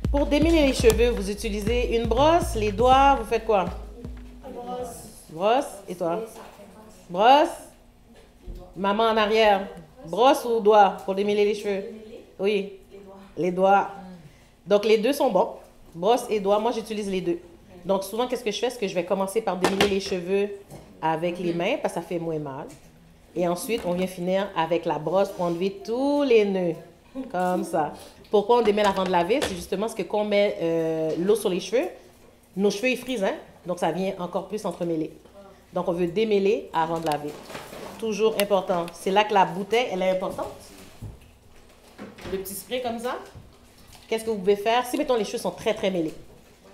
Pour démêler les cheveux, vous utilisez une brosse, les doigts, vous faites quoi? Brosse. Brosse, et toi? Brosse. Maman en arrière. Brosse ou doigt pour démêler les cheveux? Oui. Les doigts. Donc les deux sont bons. Brosse et doigt, moi j'utilise les deux. Donc souvent, qu'est-ce que je fais? C'est que je vais commencer par démêler les cheveux avec les mains, parce que ça fait moins mal. Et ensuite, on vient finir avec la brosse pour enlever tous les nœuds. Comme ça. Pourquoi on démêle avant de laver? C'est justement parce que quand on met l'eau sur les cheveux, nos cheveux ils frisent, hein? Donc ça vient encore plus entremêler. Donc on veut démêler avant de laver. Toujours important. C'est là que la bouteille, elle est importante. Le petit spray comme ça. Qu'est-ce que vous pouvez faire? Si, mettons, les cheveux sont très, très mêlés.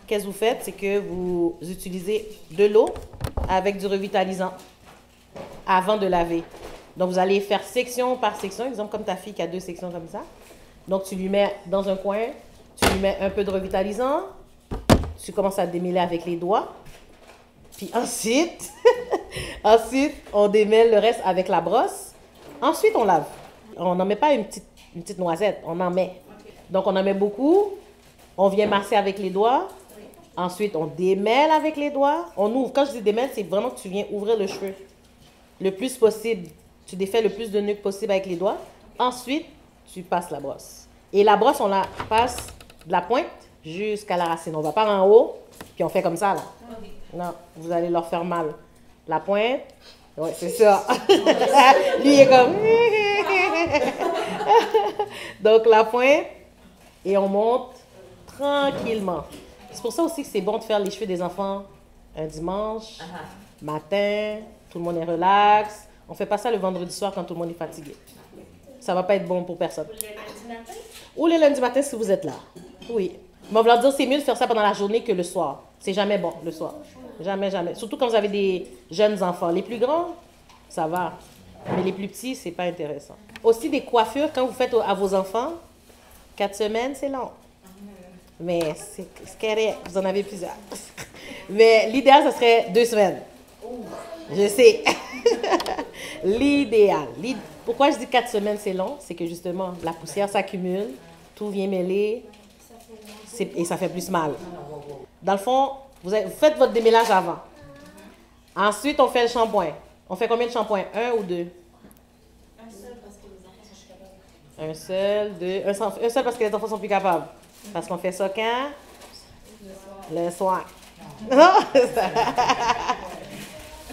Qu'est-ce que vous faites? C'est que vous utilisez de l'eau avec du revitalisant avant de laver. Donc, vous allez faire section par section. Exemple, comme ta fille qui a 2 sections comme ça. Donc, tu lui mets dans un coin, tu lui mets un peu de revitalisant. Tu commences à démêler avec les doigts. Puis ensuite, on démêle le reste avec la brosse. Ensuite, on lave. On n'en met pas une petite noisette, on en met. Donc, on en met beaucoup. On vient masser avec les doigts. Ensuite, on démêle avec les doigts. On ouvre. Quand je dis démêle, c'est vraiment que tu viens ouvrir le cheveu le plus possible. Tu défais le plus de nœuds possible avec les doigts. Ensuite, tu passes la brosse. Et la brosse, on la passe de la pointe jusqu'à la racine. On va pas en haut, puis on fait comme ça, là. Non, vous allez leur faire mal. La pointe, oui, c'est ça. Lui, il est comme... Donc, la pointe, et on monte tranquillement. C'est pour ça aussi que c'est bon de faire les cheveux des enfants un dimanche, matin, tout le monde est relax. On fait pas ça le vendredi soir quand tout le monde est fatigué. Ça va pas être bon pour personne. Ou le lundi matin? Ou le lundi matin si vous êtes là. Oui. Mais on va leur dire c'est mieux de faire ça pendant la journée que le soir. C'est jamais bon le soir. Jamais, jamais. Surtout quand vous avez des jeunes enfants. Les plus grands, ça va. Mais les plus petits, c'est pas intéressant. Aussi des coiffures, quand vous faites à vos enfants, 4 semaines, c'est long. Mais c'est correct, vous en avez plusieurs. Mais l'idéal, ce serait 2 semaines. Je sais. L'idéal. Pourquoi je dis 4 semaines, c'est long? C'est que justement, la poussière s'accumule, tout vient mêler et ça fait plus mal. Dans le fond, vous faites votre démêlage avant. Ensuite, on fait le shampoing. On fait combien de shampoings? 1 ou 2? Un seul parce que les enfants sont capables. Un seul, 2. Un seul parce que les enfants sont plus capables. Parce qu'on fait ça quand? Le soir.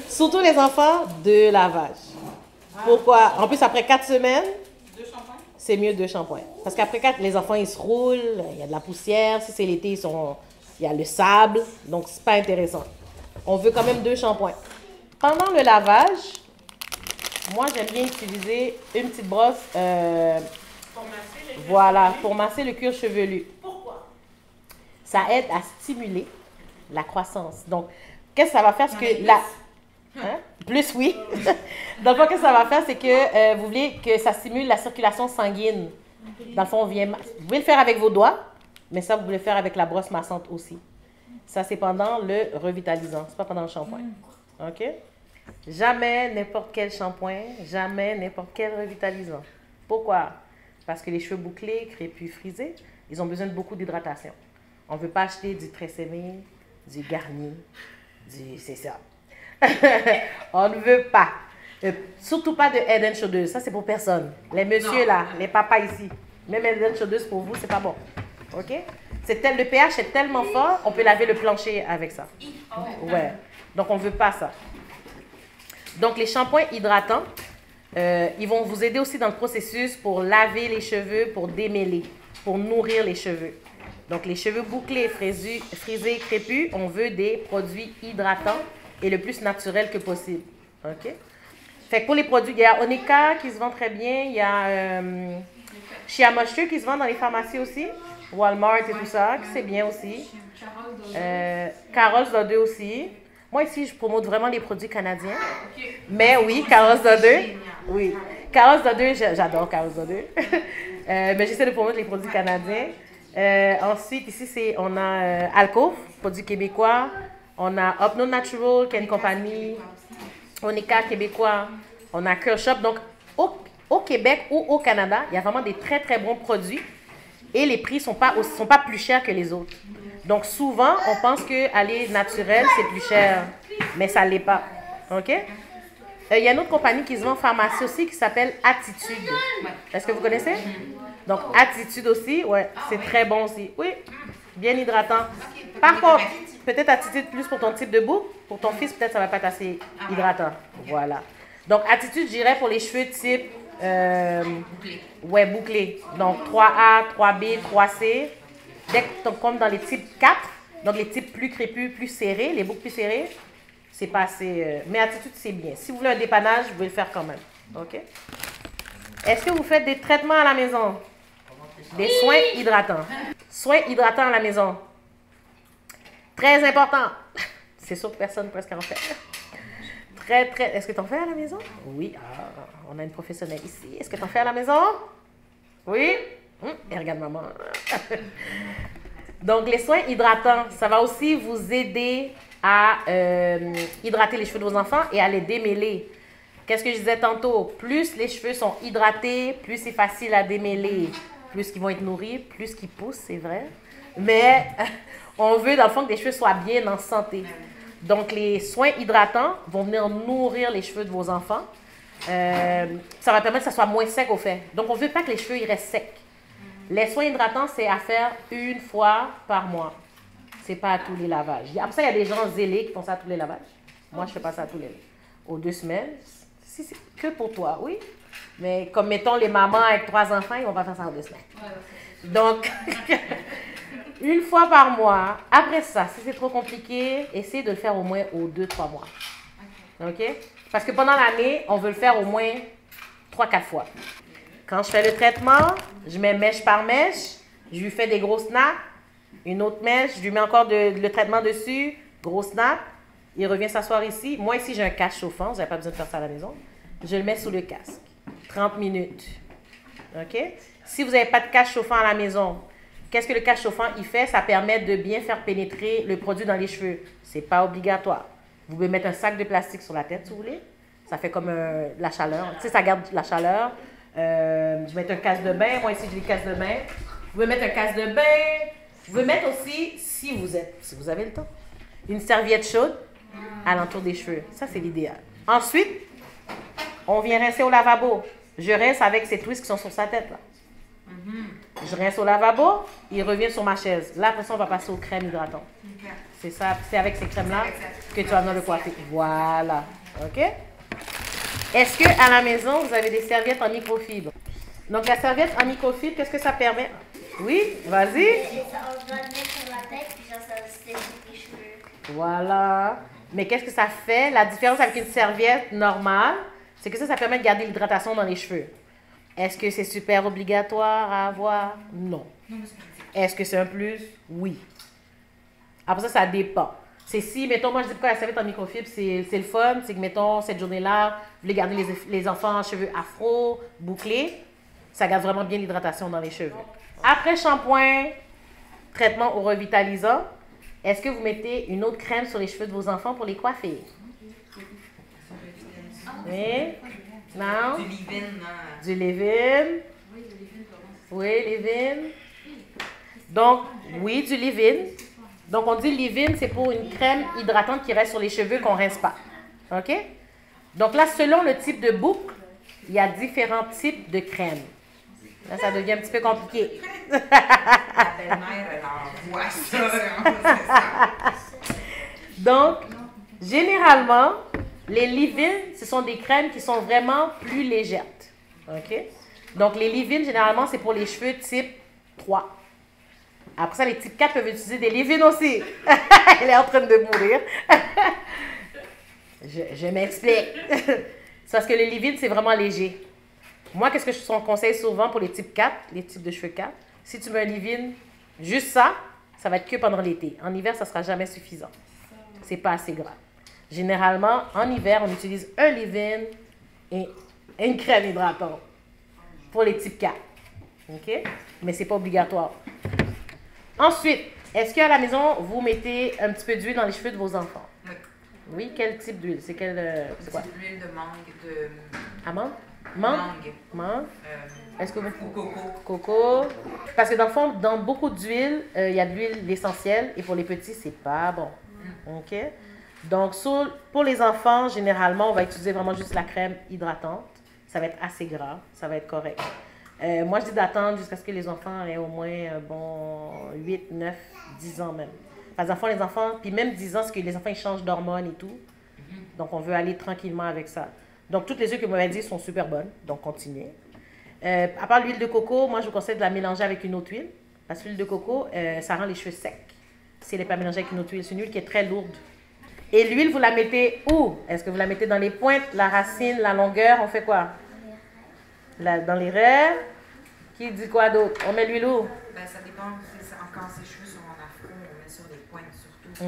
Surtout les enfants, 2 lavages. Pourquoi? En plus, après 4 semaines, c'est mieux 2 shampoings. Parce qu'après 4, les enfants, ils se roulent, il y a de la poussière. Si c'est l'été, il y a le sable. Donc, c'est pas intéressant. On veut quand même 2 shampoings. Pendant le lavage, moi, j'aime bien utiliser une petite brosse. Voilà, pour masser le cuir chevelu. Pourquoi? Ça aide à stimuler la croissance. Donc, qu'est-ce que ça va faire? C'est que plus, oui. Dans le fond, qu'est-ce que ça va faire? C'est que vous voulez que ça stimule la circulation sanguine. Dans le fond, vous pouvez le faire avec vos doigts, mais ça, vous pouvez le faire avec la brosse massante aussi. Ça, c'est pendant le revitalisant. C'est pas pendant le shampoing. OK? Jamais n'importe quel shampoing, jamais n'importe quel revitalisant. Pourquoi? Parce que les cheveux bouclés, crépus, frisés, ils ont besoin de beaucoup d'hydratation. On ne veut pas acheter du Tresemme, du Garnier, c'est ça. On ne veut pas. Surtout pas de Head and Shoulders. Ça, c'est pour personne. Les messieurs là, les papas ici. Même Head and Shoulders pour vous, c'est pas bon. OK? Le pH est tellement fort, on peut laver le plancher avec ça. Ouais. Donc, on ne veut pas ça. Donc, les shampoings hydratants, ils vont vous aider aussi dans le processus pour laver les cheveux, pour démêler, pour nourrir les cheveux. Donc, les cheveux bouclés, frisés, crépus, on veut des produits hydratants et le plus naturel que possible. OK? Fait que pour les produits, il y a Onika qui se vend très bien. Il y a Shea Moisture qui se vend dans les pharmacies aussi. Walmart et tout ça, qui c'est bien aussi. Carol's Dodder aussi. Moi, ici, je promote vraiment les produits canadiens. Mais oui, Carol's Dodder. Oui. Carol's Dodder, j'adore Carol's Dodder. Mais j'essaie de promouvoir les produits canadiens. Ensuite, ici, on a Alcove, produit québécois. On a Upno Natural, qui est une compagnie. Onika québécois. On a Curl Shop. Donc, au Québec ou au Canada, il y a vraiment des très, très bons produits et les prix sont pas plus chers que les autres. Donc souvent, on pense que aller naturel, c'est plus cher, mais ça ne l'est pas. OK? Il y a une autre compagnie qui se vend en pharmacie aussi qui s'appelle Attitude. Est-ce que vous connaissez? Donc Attitude aussi, ouais, c'est très bon aussi. Oui, bien hydratant. Par contre, peut-être Attitude plus pour ton type de boucle. Pour ton fils, peut-être ça ne va pas être assez hydratant. Voilà. Donc Attitude, je dirais pour les cheveux type ouais, bouclé. Donc 3A, 3B, 3C. Dès que comme dans les types 4, donc les types plus crépus, plus serrés, les boucles plus serrées, c'est pas assez. Mais Attitude, c'est bien. Si vous voulez un dépannage, vous pouvez le faire quand même. OK? Est-ce que vous faites des traitements à la maison? Des soins hydratants. Soins hydratants à la maison. Très important. C'est sûr que personne presque en fait. Très. Est-ce que tu en fais à la maison? Oui. Ah, on a une professionnelle ici. Est-ce que tu en fais à la maison? Oui. Et regarde maman. Donc, les soins hydratants, ça va aussi vous aider à hydrater les cheveux de vos enfants et à les démêler. Qu'est-ce que je disais tantôt? Plus les cheveux sont hydratés, plus c'est facile à démêler. Plus qu'ils vont être nourris, plus qu'ils poussent, c'est vrai. Mais on veut, dans le fond, que les cheveux soient bien en santé. Donc, les soins hydratants vont venir nourrir les cheveux de vos enfants. Ça va permettre que ça soit moins sec au fait. Donc, on ne veut pas que les cheveux ils restent secs. Les soins hydratants, c'est à faire une fois par mois. C'est pas à tous les lavages. Après ça, il y a des gens zélés qui font ça à tous les lavages. Moi, je fais pas ça à tous les aux 2 semaines. Si c'est que pour toi, oui. Mais comme mettons les mamans avec 3 enfants, ils vont pas faire ça en 2 semaines. Donc, une fois par mois. Après ça, si c'est trop compliqué, essayez de le faire au moins aux 2-3 mois. OK? Parce que pendant l'année, on veut le faire au moins 3-4 fois. Quand je fais le traitement, je mets mèche par mèche, je lui fais des gros snaps, une autre mèche, je lui mets encore le traitement dessus, gros snap, il revient s'asseoir ici. Moi ici, j'ai un casque chauffant, vous n'avez pas besoin de faire ça à la maison. Je le mets sous le casque, 30 minutes. OK? Si vous n'avez pas de casque chauffant à la maison, qu'est-ce que le casque chauffant il fait? Ça permet de bien faire pénétrer le produit dans les cheveux. Ce n'est pas obligatoire. Vous pouvez mettre un sac de plastique sur la tête si vous voulez. Ça fait comme la chaleur. Tu sais, ça garde la chaleur. Je vais mettre un casque de bain. Moi, ici, j'ai des casques de bain. Vous pouvez mettre un casque de bain. Vous pouvez mettre aussi, si vous avez le temps, une serviette chaude alentour des cheveux. Ça, c'est l'idéal. Ensuite, on vient rincer au lavabo. Je rince avec ces twists qui sont sur sa tête. Là. Je rince au lavabo. Il revient sur ma chaise. Là, après ça, on va passer aux crèmes hydratantes. C'est ça. C'est avec ces crèmes-là que tu vas venir le coiffer. Voilà. OK? Est-ce qu'à la maison, vous avez des serviettes en microfibre? Donc, la serviette en microfibre, qu'est-ce que ça permet? Oui, vas-y. On va le mettre sur la tête, puis genre, ça sèche les cheveux. Voilà. Mais qu'est-ce que ça fait? La différence avec une serviette normale, c'est que ça permet de garder l'hydratation dans les cheveux. Est-ce que c'est super obligatoire à avoir? Non. Est-ce que c'est un plus? Oui. Après ça, ça dépend. C'est si, mettons, moi je dis pourquoi la serviette en microfibre, c'est le fun, c'est que, mettons, cette journée-là, vous voulez garder les enfants en cheveux afro, bouclés, ça garde vraiment bien l'hydratation dans les cheveux. Après shampoing, traitement au revitalisant, est-ce que vous mettez une autre crème sur les cheveux de vos enfants pour les coiffer? Oui? Non? Du leave-in. Du leave-in. Oui, leave-in. Donc, oui, du leave-in. Donc, on dit leave-in, c'est pour une crème hydratante qui reste sur les cheveux qu'on ne rince pas. OK? Donc là, selon le type de boucle, il y a différents types de crèmes. Là, ça devient un petit peu compliqué. La belle-mère, elle envoie ça. Donc, généralement, les leave-in, ce sont des crèmes qui sont vraiment plus légères. OK? Donc, les leave-in, généralement, c'est pour les cheveux type 3. Après ça, les types 4 peuvent utiliser des leave-in aussi. Elle est en train de mourir. Je m'explique. C'est parce que le leave-in, c'est vraiment léger. Moi, qu'est-ce que je conseille souvent pour les types 4, les types de cheveux 4? Si tu mets un leave-in, juste ça, ça va être que pendant l'été. En hiver, ça ne sera jamais suffisant. C'est pas assez grave. Généralement, en hiver, on utilise un leave-in et une crème hydratante pour les types 4. OK? Mais ce n'est pas obligatoire. Ensuite, est-ce qu'à la maison, vous mettez un petit peu d'huile dans les cheveux de vos enfants? Oui. Oui, quel type d'huile? C'est quel... c'est quoi? C'est de l'huile de mangue, de... Amande? Mangue? Mangue. Mangue? Est-ce que vous... Ou coco. Coco. Parce que dans le fond, dans beaucoup d'huile, il y a de l'huile essentielle et pour les petits, c'est pas bon. OK? Donc, pour les enfants, généralement, on va utiliser vraiment juste la crème hydratante. Ça va être assez gras, ça va être correct. Moi, je dis d'attendre jusqu'à ce que les enfants aient au moins, 8, 9, 10 ans même. Par exemple, les enfants, puis même 10 ans, parce que les enfants, ils changent d'hormones et tout. Donc, on veut aller tranquillement avec ça. Donc, toutes les huiles que vous m'avez dit sont super bonnes. Donc, continuez. À part l'huile de coco, moi, je vous conseille de la mélanger avec une autre huile. Parce que l'huile de coco, ça rend les cheveux secs. Si elle n'est pas mélangée avec une autre huile, c'est une huile qui est très lourde. Et l'huile, vous la mettez où? Est-ce que vous la mettez dans les pointes, la racine, la longueur? On fait quoi? Dans les raies. Qui dit quoi d'autre? On met l'huile où? Ben, ça dépend. Quand ses cheveux sont en afro, on met sur les pointes surtout.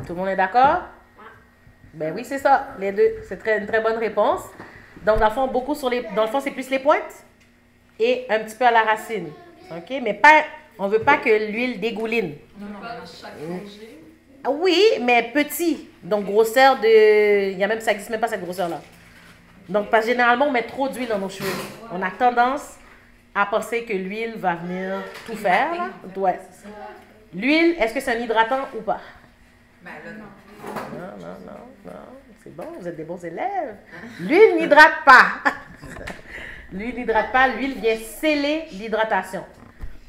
Tout le monde est d'accord? Ben oui, c'est ça. Les deux. C'est une très bonne réponse. Donc, dans le fond, dans le fond, c'est plus les pointes et un petit peu à la racine. OK? Mais pas, on ne veut pas que l'huile dégouline. Non, chaque congé. Oui, mais petit. Donc, grosseur de... Il y a même, ça n'existe même pas, cette grosseur-là. Donc, parce que généralement, on met trop d'huile dans nos cheveux. On a tendance à penser que l'huile va venir tout faire. Là. Ouais. L'huile, est-ce que c'est un hydratant ou pas? Ben là, non. Non. C'est bon, vous êtes des bons élèves. L'huile n'hydrate pas. L'huile n'hydrate pas. L'huile vient sceller l'hydratation.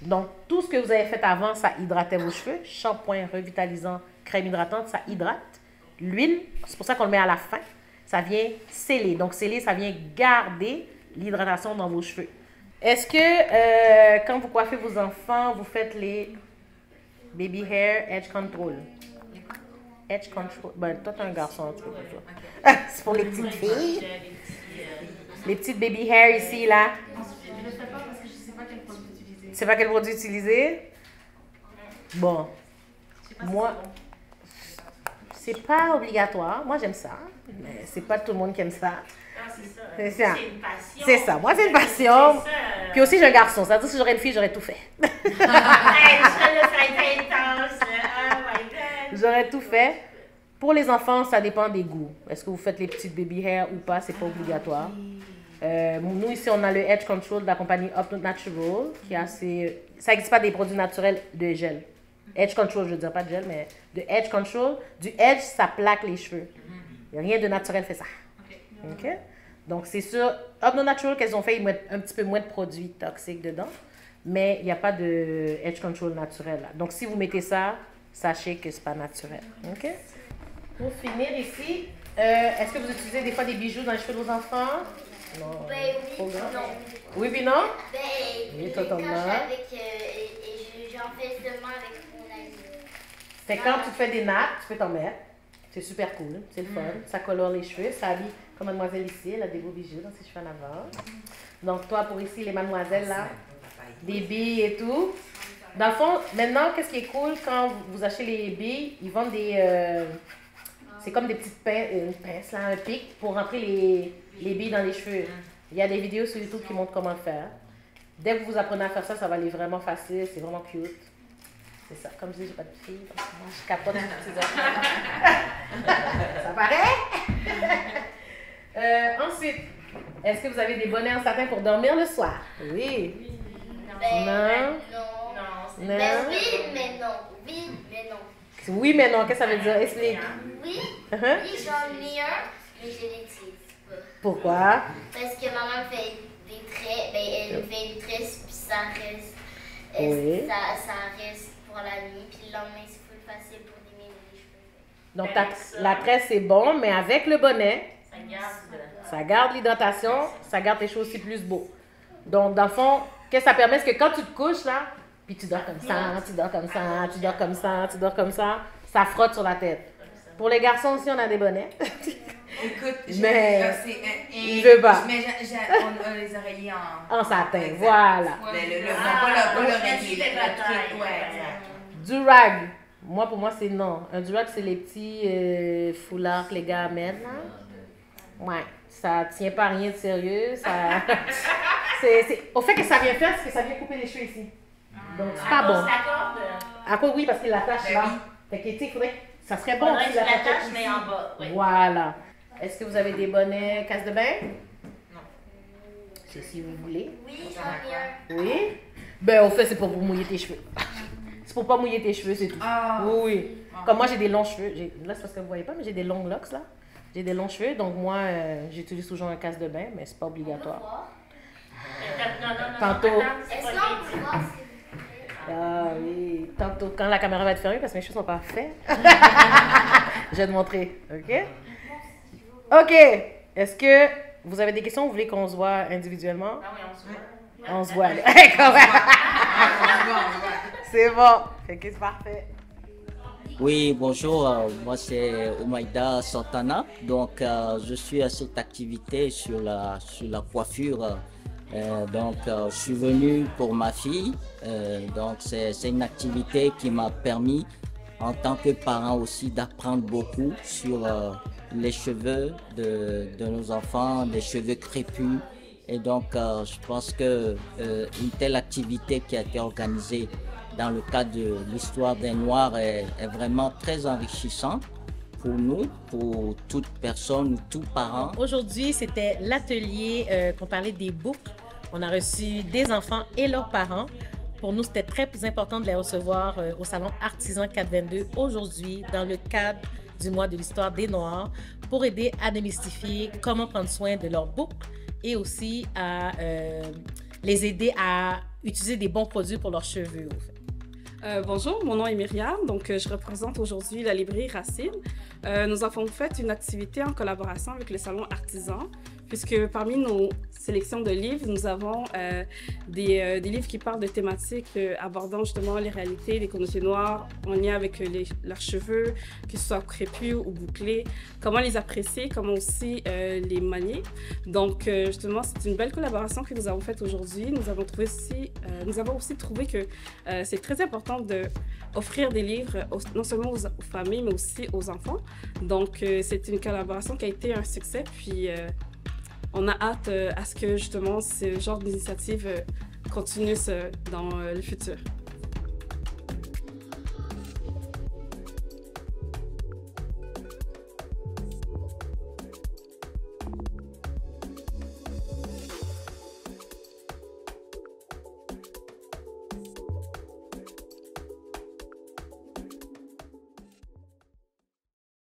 Donc, tout ce que vous avez fait avant, ça hydratait vos cheveux. Shampoing revitalisant, crème hydratante, ça hydrate. L'huile, c'est pour ça qu'on le met à la fin. Ça vient sceller. Donc, sceller, ça vient garder l'hydratation dans vos cheveux. Est-ce que quand vous coiffez vos enfants, vous faites les baby hair edge control? Edge control. Ben, toi, t'es un garçon, tu peux pas ça. C'est pour les petites filles. Les petites baby hair ici, là. Je ne le fais pas parce que je ne sais pas quel produit utiliser. Tu sais pas quel produit utiliser? Bon. Moi, c'est pas obligatoire. Moi, j'aime ça. Mais c'est pas tout le monde qui aime ça. C'est ça. C'est une passion. C'est ça. Moi, c'est une passion. C'est ça. Puis aussi, j'ai un garçon. Ça veut dire que si j'aurais une fille, j'aurais tout fait. Hey, ça, là, ça a été intense. Oh my God. J'aurais tout fait. Pour les enfants, ça dépend des goûts. Est-ce que vous faites les petites baby hair ou pas? C'est pas obligatoire. Nous, ici, on a le Edge Control de la compagnie Up Natural, qui est assez... Ça n'existe pas des produits naturels de gel. Edge Control, je veux dire, pas de gel, mais de Edge Control. Du Edge, ça plaque les cheveux. Il n'y a rien de naturel fait ça. OK? Donc, c'est sûr, Up Natural, qu'elles ont fait, ils mettent un petit peu moins de produits toxiques dedans, mais il n'y a pas de Edge Control naturel. Là. Donc, si vous mettez ça, sachez que ce n'est pas naturel. OK? Pour finir ici, est-ce que vous utilisez des fois des bijoux dans les cheveux de vos enfants? Non. Ben oui, Trop puis grand. non. Oui, puis non? Ben, Oui, quand totalement. je suis avec, j'en fais seulement avec mon ami. C'est quand tu te fais des nattes, tu peux t'en mettre. C'est super cool, c'est le fun. Ça colore les cheveux, ça habille comme mademoiselle ici, elle a des beaux bijoux dans ses cheveux en avant. Donc toi, pour ici, les mademoiselles là, des billes et tout. Dans le fond, maintenant, qu'est-ce qui est cool quand vous achetez les billes, ils vendent des... c'est comme des petites pinces, là, un pic pour rentrer les billes dans les cheveux. Il y a des vidéos sur YouTube qui montrent comment le faire. Dès que vous apprenez à faire ça, ça va aller vraiment facile, c'est vraiment cute. C'est ça. Comme je dis, j'ai pas de fille, donc moi, je capote sur ces affaires. Ça paraît? Ensuite, est-ce que vous avez des bonnets en satin pour dormir le soir? Oui. Ben, Non. non. Non. Ben oui, mais non. Oui, mais non. Oui, mais non. Qu'est-ce que ça veut dire? Explique. Oui, Uh-huh. oui, j'en ai un, mais je l'utilise pas. Pourquoi? Parce que maman fait des traits, ben elle fait une tresse, puis ça reste, Oui. ça reste pour la nuit, puis le lendemain c'est full facile pour démêler les cheveux. Donc, la tresse, c'est bon, mais avec le bonnet, Ça garde. ça garde l'hydratation, ça garde tes cheveux aussi plus beaux. Donc, dans le fond, qu'est-ce que ça permet? C'est que quand tu te couches, là, puis tu dors comme ça, tu dors comme ça, tu dors comme ça, tu dors comme ça frotte sur la tête. Pour les garçons aussi, on a des bonnets. Écoute, Mais il il veut pas. Mais on a les oreillers en satin, exact. voilà. Pas le l'oreiller, truc, le truc, ouais, exact. Durag. Moi, pour moi, c'est non. Un durag, c'est les petits foulards que les gars mettent, là. Ouais, ça tient pas à rien de sérieux. Ça... Au fait que ça vient faire, c'est que ça vient couper les cheveux ici. Donc, c'est pas bon. À quoi, oui, parce qu'il l'attache Ben là. oui. Fait que, tu sais, il faudrait... Ça serait bon Faudrait s'il que tu l'attachait l'attaches, ici. mais en bas. Oui. Voilà. Est-ce que vous avez des bonnets casse de bain? Non. si vous voulez. Oui, j'en ai un. Oui. Ben, au fait, c'est pour vous mouiller tes cheveux. C'est pour pas mouiller tes cheveux, c'est tout. Ah. Oui, oui. Comme moi, j'ai des longs cheveux. Là, c'est parce que vous voyez pas, mais j'ai des longs locks, là. J'ai des longs cheveux, donc moi, j'utilise toujours un casse de bain, mais c'est pas obligatoire. Tantôt. Est-ce qu'on peut voir, s'il vous plaît? Ah oui. Tantôt, quand la caméra va être fermée, parce que mes cheveux sont pas faits, je vais te montrer. OK? OK. Est-ce que vous avez des questions? Vous voulez qu'on se voit individuellement? Ah oui, on se voit. On se voit, là. Quand même. C'est bon. Fait que c'est parfait. Oui, bonjour, moi c'est Oumaïda Santana. Donc, je suis à cette activité sur la coiffure. Je suis venu pour ma fille. Donc, c'est une activité qui m'a permis, en tant que parent aussi, d'apprendre beaucoup sur les cheveux de nos enfants, les cheveux crépus. Et donc, je pense que une telle activité qui a été organisée dans le cadre de l'histoire des Noirs est vraiment très enrichissante pour nous, pour toute personne, tout parent. Aujourd'hui, c'était l'atelier qu'on parlait des boucles. On a reçu des enfants et leurs parents. Pour nous, c'était très plus important de les recevoir au Salon Artisan 422 aujourd'hui, dans le cadre du mois de l'histoire des Noirs, pour aider à démystifier comment prendre soin de leurs boucles et aussi à les aider à utiliser des bons produits pour leurs cheveux. En fait. Bonjour, mon nom est Myriam, donc je représente aujourd'hui la librairie Racine. Nous avons fait une activité en collaboration avec le Salon Artisan, puisque parmi nos sélections de livres, nous avons des livres qui parlent de thématiques abordant justement les réalités des communautés noires en lien avec leurs cheveux, que ce soit crépus ou bouclés, comment les apprécier, comment aussi les manier. Donc justement, c'est une belle collaboration que nous avons faite aujourd'hui. Nous avons aussi trouvé que c'est très important d'offrir des livres non seulement aux familles, mais aussi aux enfants. Donc c'est une collaboration qui a été un succès, puis on a hâte à ce que justement ce genre d'initiative continue dans le futur.